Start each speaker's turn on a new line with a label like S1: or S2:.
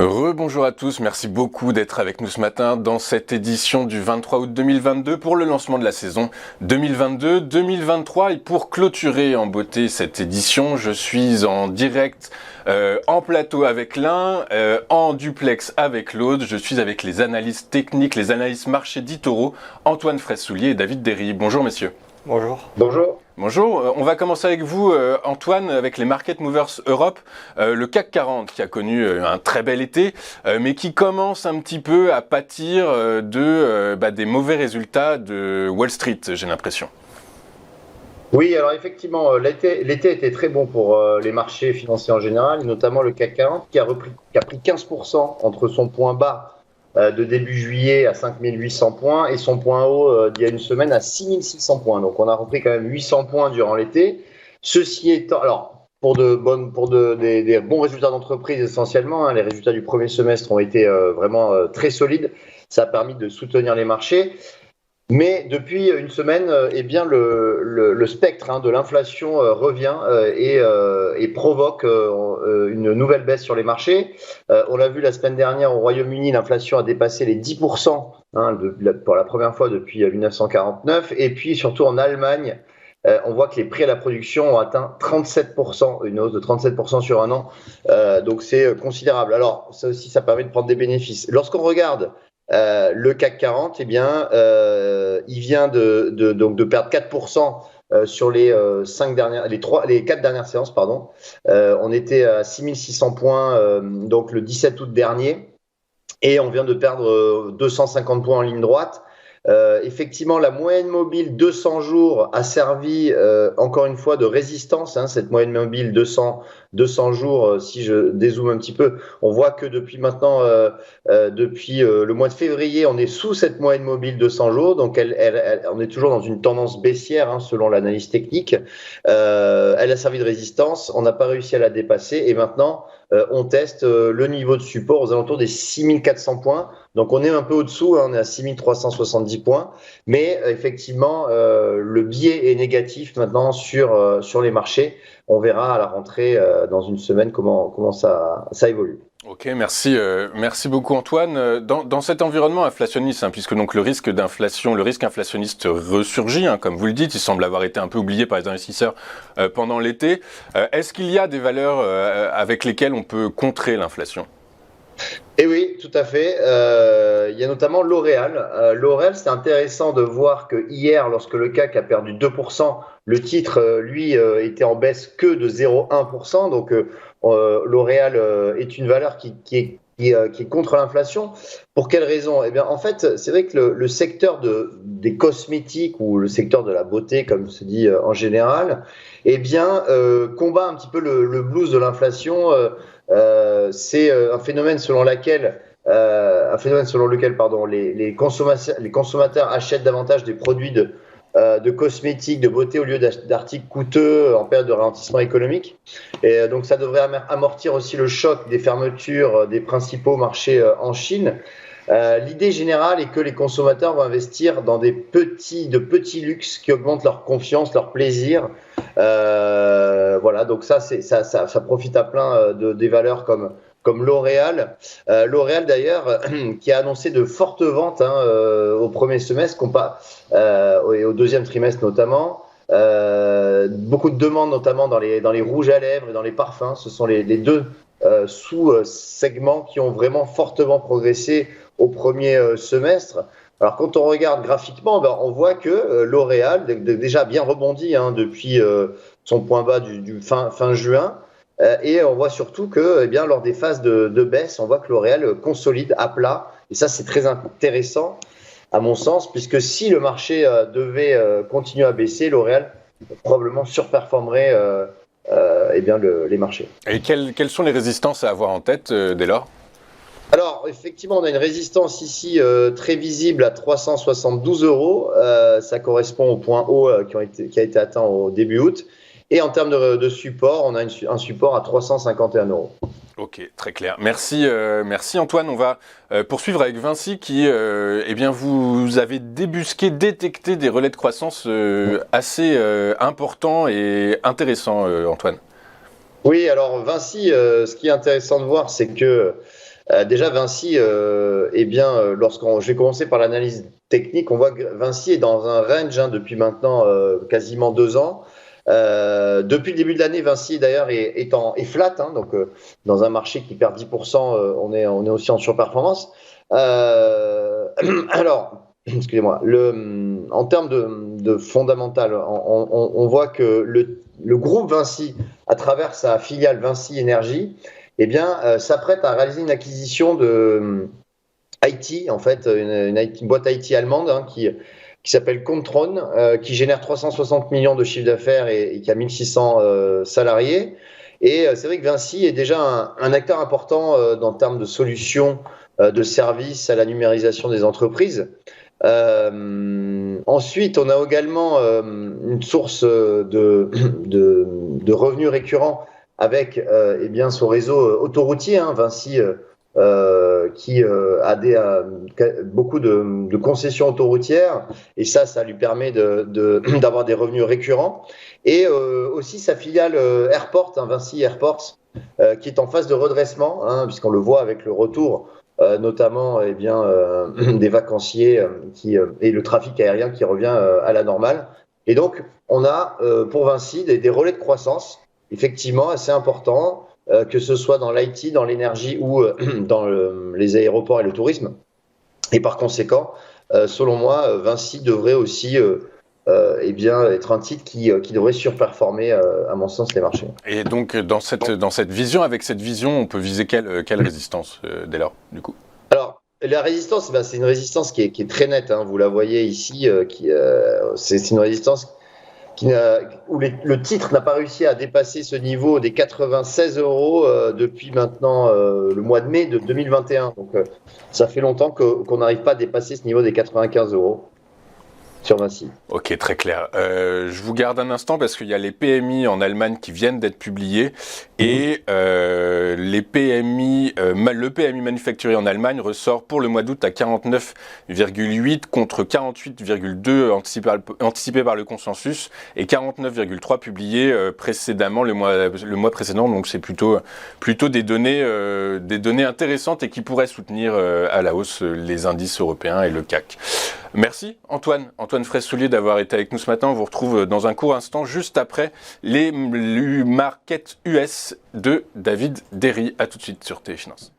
S1: Rebonjour à tous, merci beaucoup d'être avec nous ce matin dans cette édition du 23 août 2022 pour le lancement de la saison 2022-2023. Et pour clôturer en beauté cette édition, je suis en direct en plateau avec l'un, en duplex avec l'autre. Je suis avec les analystes techniques, les analystes marché d'Itoro, Antoine Fraisse-Soulier et David Derry. Bonjour messieurs.
S2: Bonjour.
S3: Bonjour.
S1: Bonjour, on va commencer avec vous Antoine, avec les Market Movers Europe, le CAC 40 qui a connu un très bel été, mais qui commence un petit peu à pâtir des mauvais résultats de Wall Street, j'ai l'impression.
S3: Oui, alors effectivement, l'été était très bon pour les marchés financiers en général, et notamment le CAC 40 qui a pris 15% entre son point bas de début juillet à 5800 points et son point haut d'il y a une semaine à 6600 points. Donc on a repris quand même 800 points durant l'été. Ceci étant, alors pour des bons résultats d'entreprise essentiellement, les résultats du premier semestre ont été vraiment très solides. Ça a permis de soutenir les marchés. Mais depuis une semaine, le spectre de l'inflation revient et provoque une nouvelle baisse sur les marchés. On l'a vu la semaine dernière au Royaume-Uni, l'inflation a dépassé les 10% pour la première fois depuis 1949. Et puis surtout en Allemagne, on voit que les prix à la production ont atteint 37%, une hausse de 37% sur un an. Donc c'est considérable. Alors ça aussi, ça permet de prendre des bénéfices. Lorsqu'on regarde le CAC 40, il vient de perdre 4% sur les 4 dernières séances, pardon. On était à 6600 points donc le 17 août dernier et on vient de perdre 250 points en ligne droite. Effectivement, la moyenne mobile 200 jours a servi encore une fois de résistance. Cette moyenne mobile 200 jours, si je dézoome un petit peu, on voit que depuis maintenant, depuis le mois de février, on est sous cette moyenne mobile 200 jours. Donc, on est toujours dans une tendance baissière selon l'analyse technique. Elle a servi de résistance. On n'a pas réussi à la dépasser. Et maintenant, on teste le niveau de support aux alentours des 6400 points. Donc on est un peu au-dessous, on est à 6370 points, mais effectivement le biais est négatif maintenant sur les marchés. On verra à la rentrée dans une semaine comment ça évolue.
S1: Ok, merci beaucoup Antoine. Dans cet environnement inflationniste, puisque donc le risque inflationniste ressurgit, comme vous le dites, il semble avoir été un peu oublié par les investisseurs pendant l'été. Est-ce qu'il y a des valeurs avec lesquelles on peut contrer l'inflation ?
S3: Et oui, tout à fait. Il y a notamment L'Oréal. L'Oréal, c'est intéressant de voir que hier, lorsque le CAC a perdu 2%, le titre, lui, était en baisse que de 0,1%. Donc, L'Oréal est une valeur qui est contre l'inflation. Pour quelle raison ? Eh bien, en fait, c'est vrai que le secteur des cosmétiques ou le secteur de la beauté, comme se dit en général, combat un petit peu le blues de l'inflation. C'est un phénomène selon lequel les consommateurs achètent davantage des produits de cosmétiques, de beauté au lieu d'articles coûteux en période de ralentissement économique. Et donc ça devrait amortir aussi le choc des fermetures des principaux marchés en Chine. L'idée générale est que les consommateurs vont investir dans de petits luxes qui augmentent leur confiance, leur plaisir. Voilà, donc ça profite à plein des valeurs comme L'Oréal. L'Oréal d'ailleurs qui a annoncé de fortes ventes au premier semestre et au deuxième trimestre notamment. Beaucoup de demandes notamment dans les rouges à lèvres et dans les parfums. Ce sont les deux sous-segments qui ont vraiment fortement progressé au premier semestre. Alors quand on regarde graphiquement, on voit que L'Oréal déjà bien rebondi depuis son point bas du fin juin. Et on voit surtout que lors des phases de baisse, on voit que L'Oréal consolide à plat. Et ça, c'est très intéressant à mon sens, puisque si le marché devait continuer à baisser, L'Oréal probablement surperformerait les marchés.
S1: Et quelles sont les résistances à avoir en tête dès lors ?
S3: Alors, effectivement, on a une résistance ici très visible à 372 €. Ça correspond au point haut qui a été atteint au début août. Et en termes de support, on a un support à 351 €.
S1: Ok, très clair. Merci Antoine. On va poursuivre avec Vinci qui, vous avez détecté des relais de croissance assez importants et intéressants, Antoine.
S3: Oui, alors Vinci, ce qui est intéressant de voir, c'est que Déjà, Vinci, je vais commencer par l'analyse technique. On voit que Vinci est dans un range depuis maintenant quasiment 2 ans. Depuis le début de l'année, Vinci d'ailleurs est flat, donc dans un marché qui perd 10%, on est aussi en surperformance. Alors, excusez-moi, en termes de fondamental, on voit que le groupe Vinci, à travers sa filiale Vinci Énergie, s'apprête à réaliser une acquisition de IT, en fait, une boîte IT allemande qui s'appelle Kontron, qui génère 360 millions de chiffre d'affaires et qui a 1600 salariés. Et c'est vrai que Vinci est déjà un acteur important en termes de solutions de services à la numérisation des entreprises. Ensuite, on a également une source de revenus récurrents avec son réseau autoroutier, Vinci, qui a beaucoup de concessions autoroutières, et ça lui permet d'avoir des revenus récurrents. Et aussi sa filiale Airport, Vinci Airports, qui est en phase de redressement, puisqu'on le voit avec le retour notamment des vacanciers et le trafic aérien qui revient à la normale. Et donc, on a pour Vinci des relais de croissance effectivement assez importants, que ce soit dans l'IT, dans l'énergie ou dans les aéroports et le tourisme. Et par conséquent, selon moi, Vinci devrait aussi être un titre qui devrait surperformer, à mon sens, les marchés.
S1: Et donc, dans cette vision, avec cette vision, on peut viser quelle résistance dès lors, du coup?
S3: Alors, la résistance, c'est une résistance qui est très nette. Vous la voyez ici. C'est une résistance où le titre n'a pas réussi à dépasser ce niveau des 96 € depuis maintenant le mois de mai de 2021. Donc, ça fait longtemps qu'on n'arrive pas à dépasser ce niveau des 95 € sur Vinci.
S1: Ok, très clair. Je vous garde un instant parce qu'il y a les PMI en Allemagne qui viennent d'être publiés et le PMI manufacturier en Allemagne ressort pour le mois d'août à 49,8 contre 48,2 anticipé par le consensus et 49,3 publié précédemment le mois précédent. Donc c'est plutôt des données intéressantes et qui pourraient soutenir à la hausse les indices européens et le CAC. Merci Antoine Fraisse-Soulier d'avoir été avec nous ce matin. On vous retrouve dans un court instant, juste après les markets US de David Derry. À tout de suite sur TV Finance.